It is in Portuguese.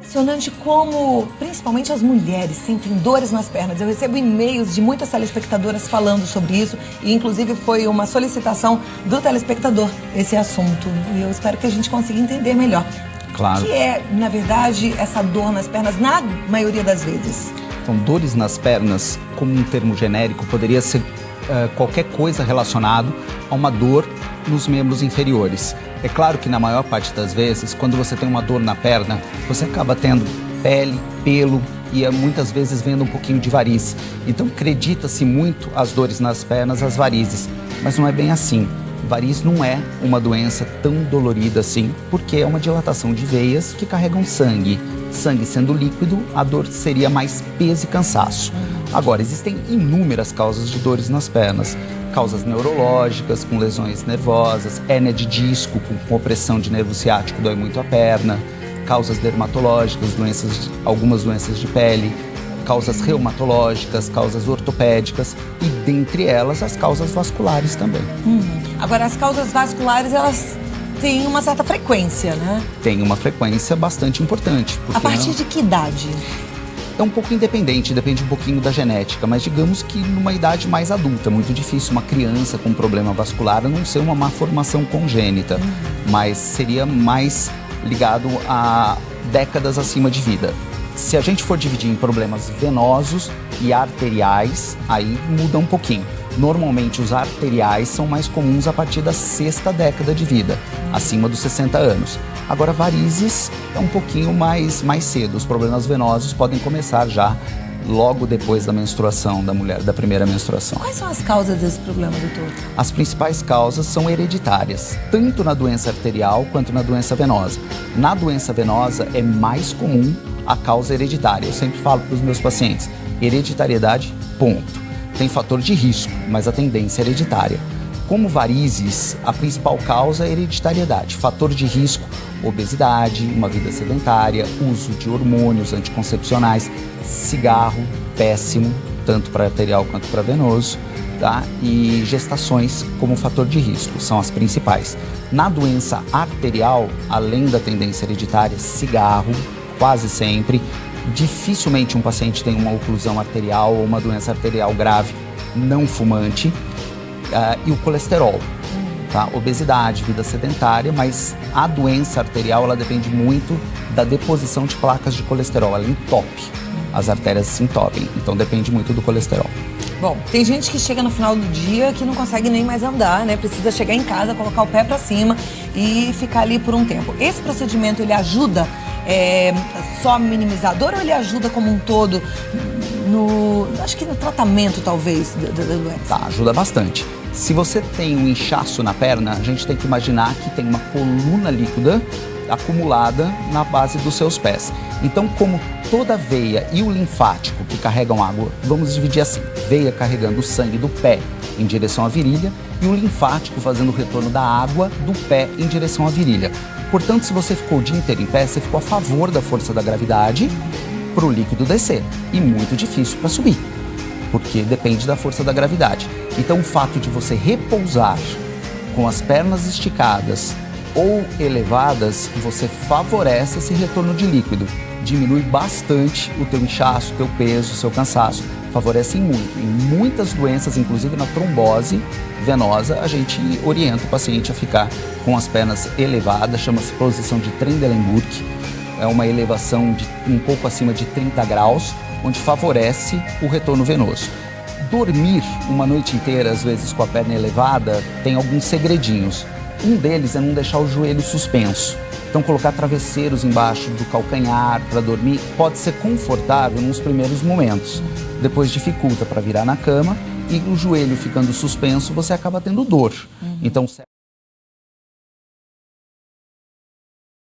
Impressionante como, principalmente as mulheres, sentem dores nas pernas. Eu recebo e-mails de muitas telespectadoras falando sobre isso e, inclusive, foi uma solicitação do telespectador esse assunto. E eu espero que a gente consiga entender melhor. Claro. O que é, na verdade, essa dor nas pernas, na maioria das vezes? Então, dores nas pernas, como um termo genérico, poderia ser qualquer coisa relacionada a uma dor nos membros inferiores. É claro que na maior parte das vezes, quando você tem uma dor na perna, você acaba tendo pele, pelo e muitas vezes vendo um pouquinho de variz. Então acredita-se muito as dores nas pernas, as varizes, mas não é bem assim. Variz não é uma doença tão dolorida assim, porque é uma dilatação de veias que carregam sangue. Sangue sendo líquido, a dor seria mais peso e cansaço. Agora, existem inúmeras causas de dores nas pernas. Causas neurológicas, com lesões nervosas, hérnia de disco, com opressão de nervo ciático, dói muito a perna. Causas dermatológicas, algumas doenças de pele. Causas reumatológicas, causas ortopédicas e, dentre elas, as causas vasculares também. Agora, as causas vasculares, elas têm uma certa frequência, né? Tem uma frequência bastante importante. A partir de que idade? É um pouco independente, depende um pouquinho da genética, mas digamos que numa idade mais adulta. Muito difícil uma criança com problema vascular a não ser uma má formação congênita, mas seria mais ligado a décadas acima de vida. Se a gente for dividir em problemas venosos e arteriais, aí muda um pouquinho. Normalmente os arteriais são mais comuns a partir da 6ª década de vida, acima dos 60 anos. Agora, varizes é um pouquinho mais cedo. Os problemas venosos podem começar já logo depois da menstruação da mulher, da primeira menstruação. Quais são as causas desse problema, doutor? As principais causas são hereditárias, tanto na doença arterial quanto na doença venosa. Na doença venosa é mais comum a causa hereditária. Eu sempre falo para os meus pacientes, hereditariedade, ponto. Tem fator de risco, mas a tendência é hereditária. Como varizes, a principal causa é hereditariedade. Fator de risco, obesidade, uma vida sedentária, uso de hormônios anticoncepcionais, cigarro, péssimo, tanto para arterial quanto para venoso, tá? E gestações como fator de risco, são as principais. Na doença arterial, além da tendência hereditária, cigarro, quase sempre. Dificilmente um paciente tem uma oclusão arterial ou uma doença arterial grave não fumante. E o colesterol, tá? Obesidade, vida sedentária, mas a doença arterial ela depende muito da deposição de placas de colesterol, ela entope, as artérias se entopem, então depende muito do colesterol. Bom, tem gente que chega no final do dia que não consegue nem mais andar, né? Precisa chegar em casa, colocar o pé pra cima e ficar ali por um tempo. Esse procedimento, ele ajuda só minimizador ou ele ajuda como um todo acho que no tratamento, talvez, da doença? Tá, ajuda bastante. Se você tem um inchaço na perna, a gente tem que imaginar que tem uma coluna líquida acumulada na base dos seus pés. Então, como toda veia e o linfático que carregam água, vamos dividir assim, veia carregando o sangue do pé em direção à virilha e o linfático fazendo o retorno da água do pé em direção à virilha. Portanto, se você ficou o dia inteiro em pé, você ficou a favor da força da gravidade para o líquido descer e muito difícil para subir, porque depende da força da gravidade. Então, o fato de você repousar com as pernas esticadas ou elevadas, você favorece esse retorno de líquido, diminui bastante o teu inchaço, o teu peso, o seu cansaço, favorece muito. Em muitas doenças, inclusive na trombose venosa, a gente orienta o paciente a ficar com as pernas elevadas, chama-se posição de Trendelenburg. É uma elevação de um pouco acima de 30 graus, onde favorece o retorno venoso. Dormir uma noite inteira, às vezes com a perna elevada, tem alguns segredinhos. Um deles é não deixar o joelho suspenso. Então, colocar travesseiros embaixo do calcanhar para dormir pode ser confortável nos primeiros momentos. Depois dificulta para virar na cama e o joelho ficando suspenso, você acaba tendo dor. Então,